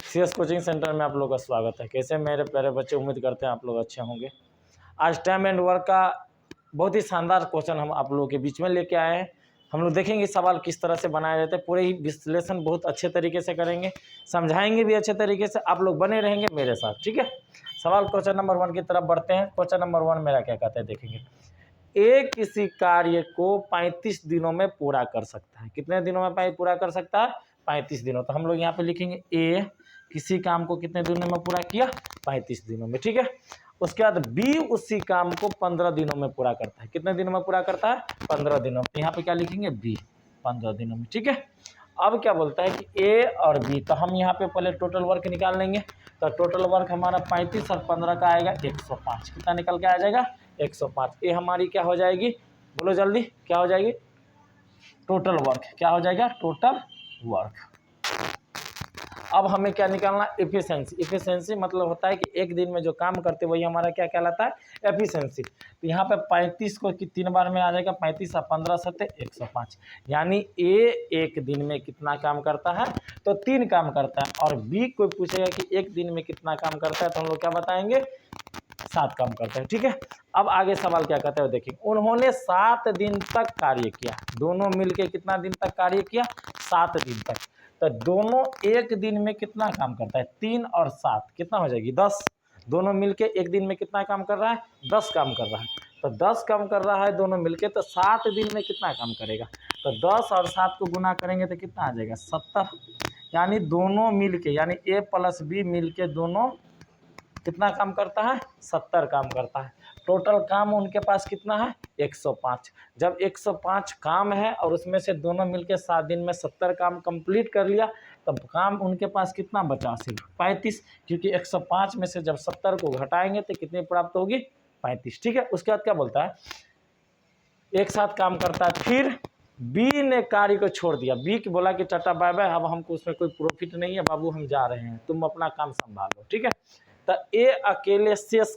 CS coaching centre में आप लोग का स्वागत है। कैसे मेरे प्यारे बच्चे, उम्मीद करते हैं आप लोग अच्छे होंगे। आज टाइम एंड वर्क का बहुत ही शानदार क्वेश्चन हम आप लोगों के बीच में लेके आए हैं। हम लोग देखेंगे सवाल किस तरह से बनाए जाते हैं, पूरे ही विश्लेषण बहुत अच्छे तरीके से करेंगे, समझाएंगे भी अच्छे तरीके से। आप लोग बने रहेंगे मेरे साथ, ठीक है। सवाल क्वेश्चन नंबर 1 की तरफ बढ़ते हैं। क्वेश्चन नंबर 1 मेरा क्या कहता है, देखेंगे। ए किसी कार्य को 35 दिनों में पूरा कर सकता है। कितने दिनों में पूरा कर सकता है? 35 दिनों। तो हम लोग यहाँ पे लिखेंगे ए किसी काम को कितने दिनों में पूरा किया? 35 दिनों में, ठीक है। उसके बाद बी उसी काम को 15 दिनों में पूरा करता है। कितने दिनों में पूरा करता है? 15 दिनों में। यहाँ पे क्या लिखेंगे? बी 15 दिनों में, ठीक है। अब क्या बोलता है कि ए और बी, तो हम यहाँ पे पहले टोटल वर्क निकाल लेंगे। तो टोटल वर्क हमारा 35 और 15 का आएगा 105। कितना निकल के आ जाएगा? 105। ये हमारी क्या हो जाएगी? बोलो जल्दी, क्या हो जाएगी? Total work. क्या हो जाएगा? Total work. अब हमें क्या निकालना? एफिशिएंसी। एफिशिएंसी मतलब होता है कि एक दिन में जो काम करते वही हमारा क्या कहलाता है? एफिशिएंसी। तो यहाँ पे 35 को 3 बार में आ जाएगा, 35 और 15 सत्ते 105। यानी ए एक दिन में कितना काम करता है? तो 3 काम करता है। और बी कोई पूछेगा कि एक दिन में कितना काम करता है, तो हम लोग क्या बताएंगे? 7 काम करता है, ठीक है। अब आगे सवाल क्या कहते हैं देखिए। उन्होंने 7 दिन तक कार्य किया। दोनों मिलके कितना दिन तक कार्य किया? 7 दिन तक। तो दोनों एक दिन में कितना काम करता है? 3 और 7 कितना हो जाएगी? 10। दोनों मिलके एक दिन में कितना काम कर रहा है? 10 काम कर रहा है। तो 10 काम कर रहा है दोनों मिलके, तो 7 दिन में कितना काम करेगा? तो 10 और 7 को गुना करेंगे तो कितना आ जाएगा? 70। यानी दोनों मिलके, यानी ए प्लस बी मिलके दोनों कितना काम करता है? 70 काम करता है। टोटल काम उनके पास कितना है? 105। जब 105 काम है और उसमें से दोनों मिलके 7 दिन में 70 काम कंप्लीट कर लिया, तब काम उनके पास कितना बचा? सिर्फ 35। क्योंकि 105 में से जब 70 को घटाएंगे तो कितनी प्राप्त होगी? 35, ठीक है। उसके बाद क्या बोलता है? एक साथ काम करता है। फिर बी ने कार्य को छोड़ दिया। बी की बोला कि टाटा बाय बाय, अब हमको उसमें कोई प्रॉफिट नहीं है बाबू, हम जा रहे हैं, तुम अपना काम संभालो, ठीक है। तो ए अकेले शेष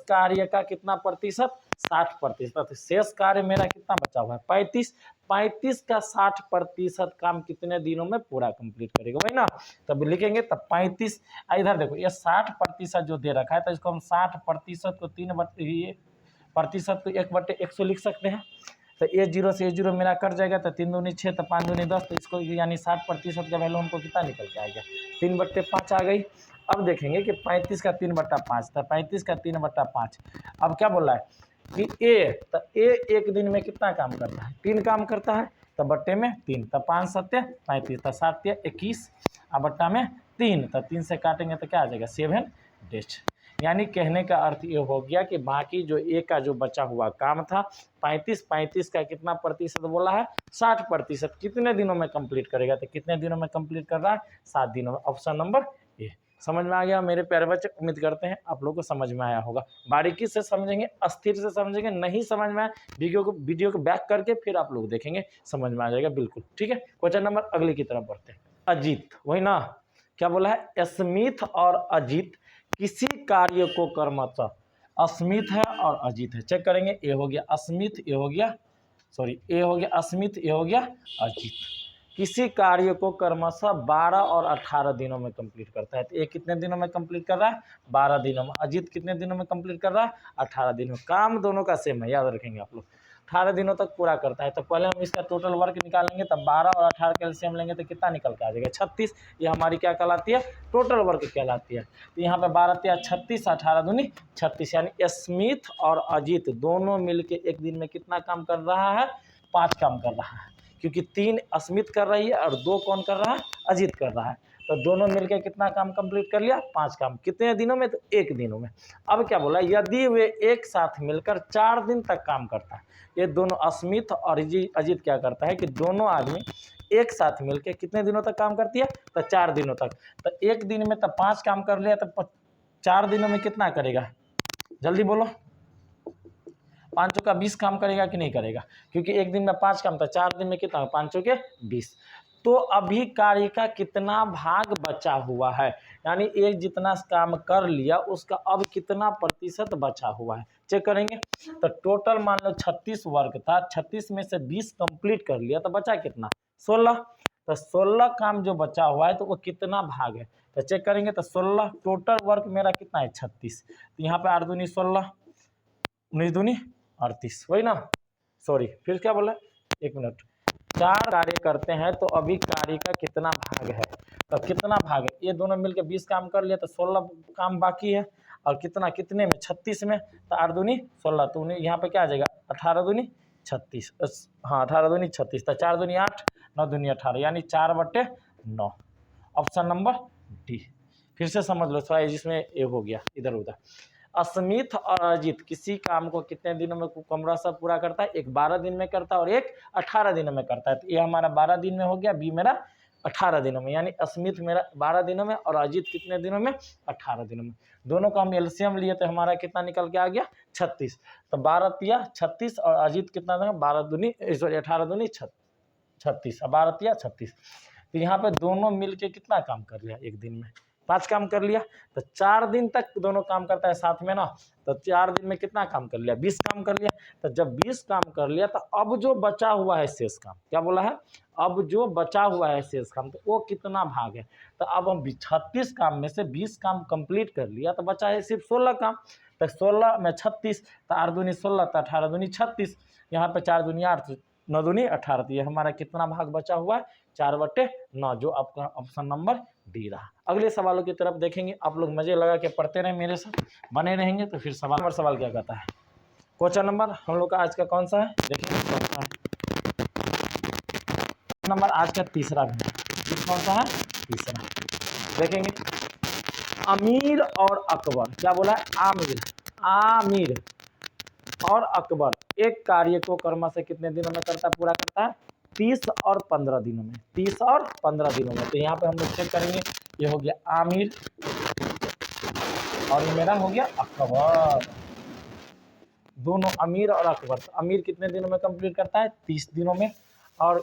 कार्य का कितना प्रतिशत? 60%। शेष कार्य मेरा कितना बचा हुआ है? 35। 35 का 60% काम कितने दिनों में पूरा कंप्लीट करेगा? वही ना। तब लिखेंगे तब 35। इधर देखो, ये 60% जो दे रखा है, तो इसको हम 60% को प्रतिशत को 1/100 लिख सकते हैं। तो ए 0 से ए 0 मेरा कट जाएगा, तो 3 दूनी 6, तो 5 दूनी 10। तो इसको यानी 60% का वैल्यू हमको कितना निकल के आएगा? 3/5 आ गई। अब देखेंगे कि 35 का 3/5, तो 35 का 3/5। अब क्या बोला है कि ए, तो ए एक दिन में कितना काम करता है? 3 काम करता है। तो बट्टे में 3, तो 5 सत्ते 35, तो 7 21, अब बट्टा में 3, तो 3 से काटेंगे तो क्या आ जाएगा? 7 डेज। यानी कहने का अर्थ ये हो गया कि बाकी जो ए का जो बचा हुआ काम था 35 का कितना प्रतिशत बोला है? 60%। कितने दिनों में कंप्लीट करेगा? तो कितने दिनों में कंप्लीट कर रहा है? 7 दिनों में। Option number A. समझ में आ गया मेरे प्यारे बच्चे? उम्मीद करते हैं आप लोगों को समझ में आया होगा। बारीकी से समझेंगे, अस्थिर से समझेंगे। नहीं समझ में आया, वीडियो को बैक करके फिर आप लोग देखेंगे, समझ में आ जाएगा बिल्कुल, ठीक है। क्वेश्चन नंबर अगले की तरफ बढ़ते हैं। अजीत, वही ना, क्या बोला है? स्मिथ और अजीत किसी कार्य को क्रमशः, स्मिथ है और अजीत है, चेक करेंगे। ए हो गया स्मिथ, ए हो गया स्मिथ, ए हो गया अजीत। किसी कार्य को क्रमशः 12 और 18 दिनों में कंप्लीट करता है। तो ये कितने दिनों में कंप्लीट कर रहा है? 12 दिनों में। अजीत कितने दिनों में कंप्लीट कर रहा है? 18 दिनों में। काम दोनों का सेम है, याद रखेंगे आप लोग। 18 दिनों तक पूरा करता है। तो पहले हम इसका टोटल वर्क निकालेंगे, तब 12 और 18 का एलसीएम लेंगे तो कितना निकल के आ जाएगा? 36। ये हमारी क्या कहलाती है? टोटल वर्क कहलाती है। तो यहाँ पे 12 या 36, 18 दूनी 36। यानी स्मिथ और अजीत दोनों मिलके एक दिन में कितना काम कर रहा है? 5 काम कर रहा है। क्योंकि 3 स्मिथ कर रही है और 2 कौन कर रहा है? अजीत कर रहा है। तो दोनों मिलकर कितना काम कंप्लीट कर लिया? 5 काम। कितने दिनों में? तो 1 दिनों में। अब क्या बोला? यदि वे एक साथ मिलकर 4 दिन तक काम करता है। ये दोनों स्मिथ और अजीत क्या करता है कि दोनों आदमी एक साथ मिलकर कितने दिनों तक काम करती है? तो 4 दिनों तक। तो एक दिन में तो 5 काम कर लिया, तो 4 दिनों में कितना करेगा? जल्दी बोलो। 5 का 20 काम करेगा कि नहीं करेगा? क्योंकि एक दिन में 5 काम था, 4 दिन में कितना? 5 के 20। तो अभी कार्य का कितना भाग बचा हुआ है? यानी एक जितना काम कर लिया उसका अब कितना प्रतिशत बचा हुआ है, चेक करेंगे। तो टोटल मान लो 36 वर्क था, 36 में से 20 कंप्लीट कर लिया, तो बचा कितना? 16। तो 16 काम जो बचा हुआ है तो वो कितना भाग है, तो चेक करेंगे। तो 16 टोटल वर्क मेरा कितना है 36, तो यहाँ पे 8 दूनी 16, 19 दूनी 38, वही ना, सॉरी फिर क्या बोला, 1 मिनट, 4 कार्य करते हैं तो अभी कार्य का कितना भाग है, तो कितना भाग है, ये दोनों मिलकर 20 काम कर लिया तो 16 काम बाकी है, और कितना कितने में 36 में, तो 8 दूनी 16, तो यहाँ पे क्या आ जाएगा 18 दूनी 36, हाँ 18 दूनी 36, तो 4 दूनी 8, 9 दूनी 18, यानी 4/9, ऑप्शन नंबर डी। फिर से समझ लो थोड़ा, जिसमें ये हो गया इधर उधर। अस्मित और अजित किसी काम को कितने दिनों में क्रमशः पूरा करता है, एक 12 दिन में करता है और एक 18 दिनों में करता है, तो ये हमारा 12 दिन में हो गया, बी मेरा 18 दिनों में, यानी अस्मित मेरा 12 दिनों में और अजित कितने दिनों में 18 दिनों में। दोनों का हम एलसीएम लिए तो हमारा कितना निकल के आ गया 36, तो 12 तिया 36 और अजित कितना देगा 12 दूनी सॉरी 18 दूनी 36 और 12 तिया 36, तो यहाँ पे दोनों मिलके कितना काम कर लिया एक दिन में 5 काम कर लिया, तो 4 दिन तक दोनों काम करता है साथ में ना, तो 4 दिन में कितना काम कर लिया 20 काम कर लिया, तो जब 20 काम कर लिया तो अब जो बचा हुआ है शेष काम, क्या बोला है, अब जो बचा हुआ है शेष काम तो वो कितना भाग है, तो अब हम 36 काम में से 20 काम कंप्लीट कर लिया तो बचा है सिर्फ 16 काम, तो 16 में 36, तो 8 दूनी 16, तो 18 दूनी 36, यहाँ पे 4 दूनी 8, 9 दूनी 18, तो ये हमारा कितना भाग बचा हुआ है 4/9, जो आपका ऑप्शन नंबर डी रहा। अगले सवालों की तरफ देखेंगे, आप लोग मजे लगा के पढ़ते रहे मेरे साथ, बने रहेंगे तो फिर सवाल क्या कहता है। क्वेश्चन नंबर हम लोग का आज का कौन सा है, देखेंगे कौन सा है नंबर आज का तीसरा भी है, कौन सा है तीसरा, देखेंगे। अमीर और अकबर, क्या बोला है, आमिर और अकबर एक कार्य को कर्म से कितने दिनों में करता है, पूरा करता है 30 और 15 दिनों में, 30 और 15 दिनों में। तो यहाँ पे हम लोग चेक करेंगे, ये हो गया आमिर और ये मेरा हो गया अकबर, दोनों अमीर और अकबर। तो अमीर कितने दिनों में कंप्लीट करता है 30 दिनों में, और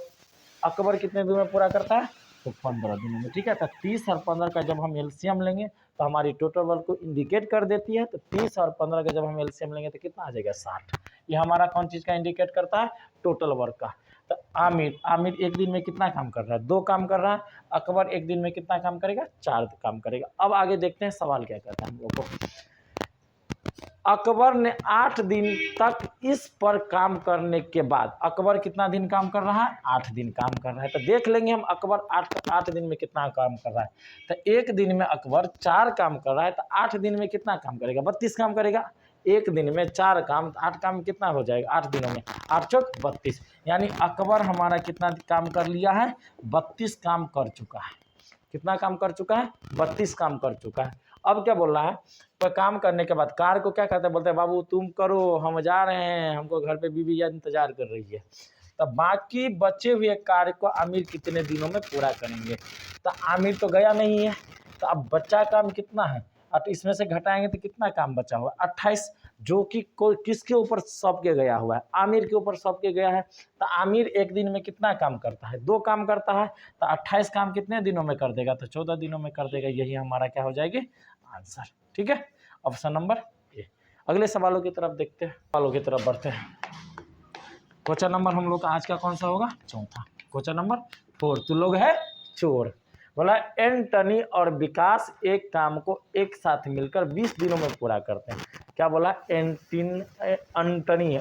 अकबर कितने दिनों में पूरा करता है तो 15 दिनों में, ठीक है। तो 30 और 15 का जब हम एलसीएम लेंगे तो हमारी टोटल वर्क को इंडिकेट कर देती है, तो 30 और 15 का जब हम एलसीएम लेंगे तो कितना आ जाएगा 60, ये हमारा कौन चीज़ का इंडिकेट करता है, टोटल वर्क का। तो आमिर एक दिन में कितना काम कर रहा है, 2 काम कर रहा है, अकबर एक दिन में कितना काम करेगा 4 काम करेगा। अब आगे देखते हैं सवाल क्या कहता है हम लोग को। अकबर ने 8 दिन तक इस पर काम करने के बाद, अकबर कितना दिन काम कर रहा है 8 दिन काम कर रहा है, तो देख लेंगे हम अकबर 8 दिन में कितना काम कर रहा है। तो एक दिन में अकबर 4 काम कर रहा है, तो 8 दिन में कितना काम करेगा 32 काम करेगा, एक दिन में 4 काम, 8 काम कितना हो जाएगा 8 दिनों में, 8 चौक 32, यानी अकबर हमारा कितना काम कर लिया है 32 काम कर चुका है, कितना काम कर चुका है 32 काम कर चुका है। अब क्या बोल रहा है, तो काम करने के बाद कार को क्या कहते हैं, बोलते हैं बाबू तुम करो हम जा रहे हैं, हमको घर पे बीवी इंतजार कर रही है। तो बाकी बचे हुए कार्य को आमिर कितने दिनों में पूरा करेंगे, तो आमिर तो गया नहीं है, तो अब बच्चा काम कितना है, और इसमें से घटाएंगे तो कितना काम बचा हुआ 28, जो कि कोई किसके ऊपर सौंप के गया हुआ है, आमिर के ऊपर सौंप के गया है। तो आमिर एक दिन में कितना काम करता है 2 काम करता है, तो 28 काम कितने दिनों में कर देगा, तो 14 दिनों में कर देगा, यही हमारा क्या हो जाएगी आंसर, ठीक है, ऑप्शन नंबर ए। अगले सवालों की तरफ देखते हैं, सवालों की तरफ बढ़ते हैं। क्वेश्चन नंबर हम लोग का आज का कौन सा होगा, चौथा, क्वेश्चन नंबर 4, तो लोग है चोर। बोला एंटनी और विकास एक काम को एक साथ मिलकर 20 दिनों में पूरा करते हैं, क्या बोला एंटनी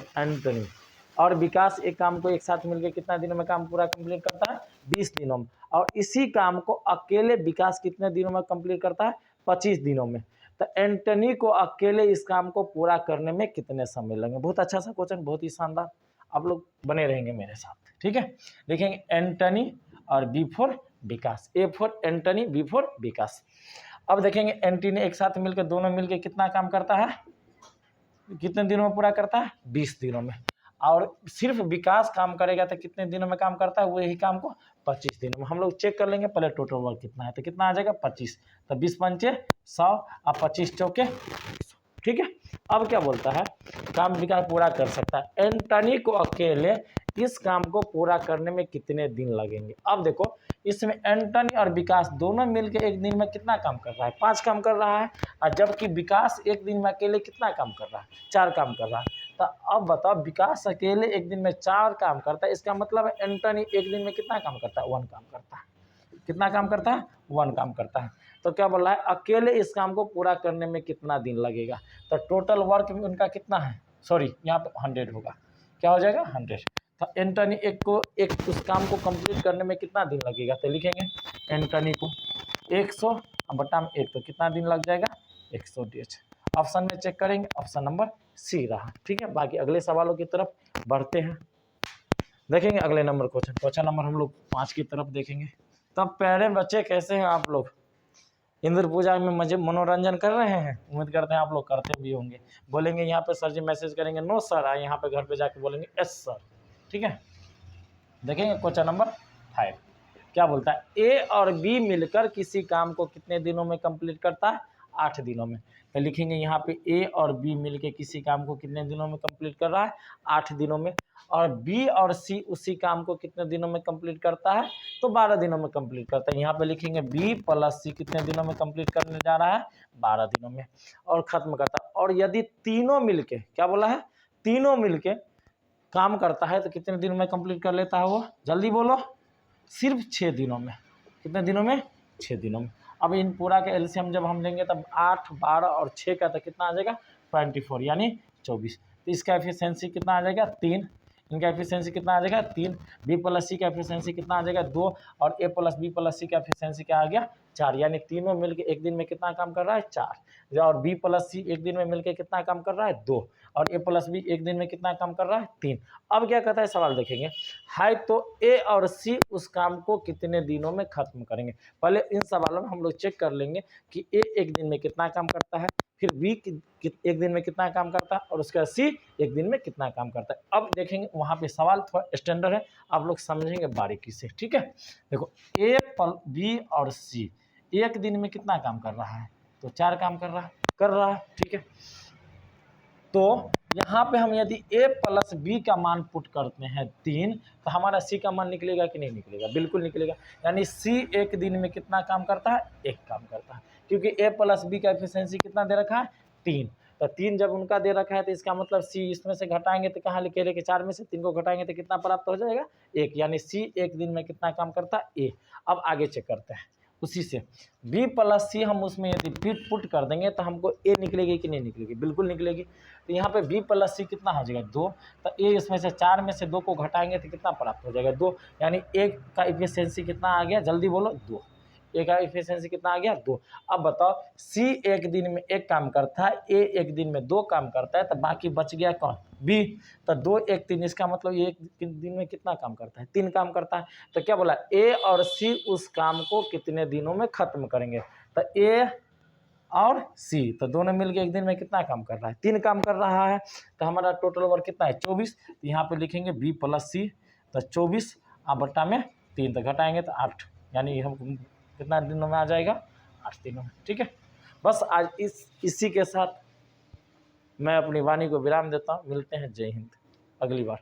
और विकास एक काम को एक साथ मिलकर कितना दिनों में काम पूरा कंप्लीट करता है 20 दिनों में, और इसी काम को अकेले विकास कितने दिनों में कंप्लीट करता है 25 दिनों में। तो एंटनी को अकेले इस काम को पूरा करने में कितने समय लगेंगे। बहुत अच्छा सा क्वेश्चन, बहुत ही शानदार, आप लोग बने रहेंगे मेरे साथ, ठीक है। देखेंगे एंटनी और B for Vikas, A for Antony B for Vikas. अब देखेंगे एंटनी एक साथ मिलकर दोनों मिलकर कितना काम करता है, कितने दिनों में पूरा करता है 20 दिनों में, और सिर्फ विकास काम करेगा तो कितने दिनों में काम करता है वही काम को 25 दिनों में। हम लोग चेक कर लेंगे पहले टोटल वर्क कितना है, तो कितना आ जाएगा 25, तो 20 पंचे 100 और 25 चौके, ठीक है। अब क्या बोलता है, काम विकास पूरा कर सकता है, एंटनी को अकेले इस काम को पूरा करने में कितने दिन लगेंगे। अब देखो इसमें एंटनी और विकास दोनों मिलकर एक दिन में कितना काम कर रहा है 5 काम कर रहा है, और जबकि विकास एक दिन में अकेले कितना काम कर रहा है 4 काम कर रहा है। तो अब बताओ, विकास अकेले एक दिन में 4 काम करता है, इसका मतलब है एंटनी एक दिन में कितना काम करता है? 1 काम करता है। कितना काम करता है? 1 काम करता है। तो क्या बोल रहा है, अकेले इस काम को पूरा करने में कितना दिन लगेगा? तो टोटल वर्क में उनका कितना है, सॉरी यहाँ पे 100 होगा, क्या हो जाएगा 100। तो एंटनी एक उस काम को कंप्लीट करने में कितना दिन लगेगा? तो लिखेंगे एंटनी को 100 बटा में 1, तो कितना दिन लग जाएगा? 100 डेज। ऑप्शन में चेक करेंगे, ऑप्शन नंबर सी रहा। ठीक है, बाकी अगले सवालों की तरफ बढ़ते हैं, देखेंगे अगले नंबर क्वेश्चन नंबर हम लोग 5 की तरफ देखेंगे। तब प्यारे बच्चे कैसे हैं आप लोग? इंद्र पूजा में मजे मनोरंजन कर रहे हैं? उम्मीद करते हैं आप लोग करते भी होंगे। बोलेंगे यहाँ पे सर जी मैसेज करेंगे नो सर, आए यहाँ पे घर पे जाके बोलेंगे यस सर। ठीक है, देखेंगे क्वेश्चन नंबर 5 क्या बोलता है, ए और बी मिलकर किसी काम को कितने दिनों में कंप्लीट करता है? 8 दिनों में। तो लिखेंगे यहाँ पे ए और बी मिलकर किसी काम को कितने दिनों में कंप्लीट कर रहा है? 8 दिनों में। और बी और सी उसी काम को कितने दिनों में कंप्लीट करता है? तो 12 दिनों में कंप्लीट करता है। यहाँ पे लिखेंगे बी प्लस सी कितने दिनों में कंप्लीट करने जा रहा है? 12 दिनों में, और खत्म करता है। और यदि तीनों मिलके, क्या बोला है, तीनों मिलके काम करता है तो कितने दिनों में कंप्लीट कर लेता है वो? जल्दी बोलो, सिर्फ 6 दिनों में। कितने दिनों में? 6 दिनों में। अब इन पूरा का एलसीएम जब हम लेंगे तब 8, 12 और 6 का तो कितना आ जाएगा? 24 यानी 24। तो इसका एफिशिएंसी कितना आ जाएगा? 3। इनका एफिशिएंसी कितना आ जाएगा? 3। बी प्लस सी का एफिशिएंसी कितना आ जाएगा? 2। और ए प्लस बी प्लस सी का एफिशिएंसी क्या आ गया? 4। यानी तीनों मिलकर एक दिन में कितना काम कर रहा है? 4। और बी प्लस सी एक दिन में मिलकर कितना काम कर रहा है? 2। और ए प्लस बी एक दिन में कितना काम कर रहा है? 3। अब क्या कहता है सवाल देखेंगे, है तो ए और सी उस काम को कितने दिनों में खत्म करेंगे। पहले इन सवालों में हम लोग चेक कर लेंगे कि ए एक दिन में कितना काम करता है, फिर बी एक दिन में कितना काम करता है, और उसके बाद सी एक दिन में कितना काम करता है। अब देखेंगे वहाँ पे सवाल थोड़ा स्टैंडर्ड है, आप लोग समझेंगे बारीकी से। ठीक है, देखो ए बी और सी एक दिन में कितना काम कर रहा है? तो 4 काम कर रहा है। ठीक है, तो यहाँ पे हम यदि a प्लस बी का मान पुट करते हैं 3, तो हमारा c का मान निकलेगा कि नहीं निकलेगा? बिल्कुल निकलेगा। यानी c एक दिन में कितना काम करता है? 1 काम करता है, क्योंकि a प्लस बी का एफिशिएंसी कितना दे रखा है? 3। तो 3 जब उनका दे रखा है तो इसका मतलब c इसमें से घटाएंगे तो कहाँ लिखे रहे कि 4 में से 3 को घटाएंगे तो कितना प्राप्त हो जाएगा? 1। यानी c एक दिन में कितना काम करता है? a। अब आगे चेक करते हैं उसी से, b प्लस सी हम उसमें यदि पुट कर देंगे तो हमको a निकलेगी कि नहीं निकलेगी? बिल्कुल निकलेगी। तो यहाँ पे b प्लस सी कितना हो जाएगा? 2। तो a इसमें से 4 में से 2 को घटाएंगे तो कितना प्राप्त हो जाएगा? 2। यानी a का इफिशिएंसी कितना आ गया? जल्दी बोलो, 2। a का इफिशिएंसी कितना आ गया? 2। अब बताओ c एक दिन में 1 काम करता है, a एक दिन में 2 काम करता है, तो बाकी बच गया कौन? b। तो 2 1 3, इसका मतलब ये एक दिन में कितना काम करता है? 3 काम करता है। तो क्या बोला, a और c उस काम को कितने दिनों में खत्म करेंगे? तो a और c तो दोनों मिलकर एक दिन में कितना काम कर रहा है? 3 काम कर रहा है। तो हमारा टोटल वर्क कितना है? 24। तो यहाँ पे लिखेंगे b प्लस सी, तो 24 बट्टा में 3, तो घटाएंगे तो 8, यानी हम कितना दिनों में आ जाएगा? 8 दिनों में। ठीक है, बस आज इसी के साथ मैं अपनी वाणी को विराम देता हूँ। मिलते हैं, जय हिंद, अगली बार।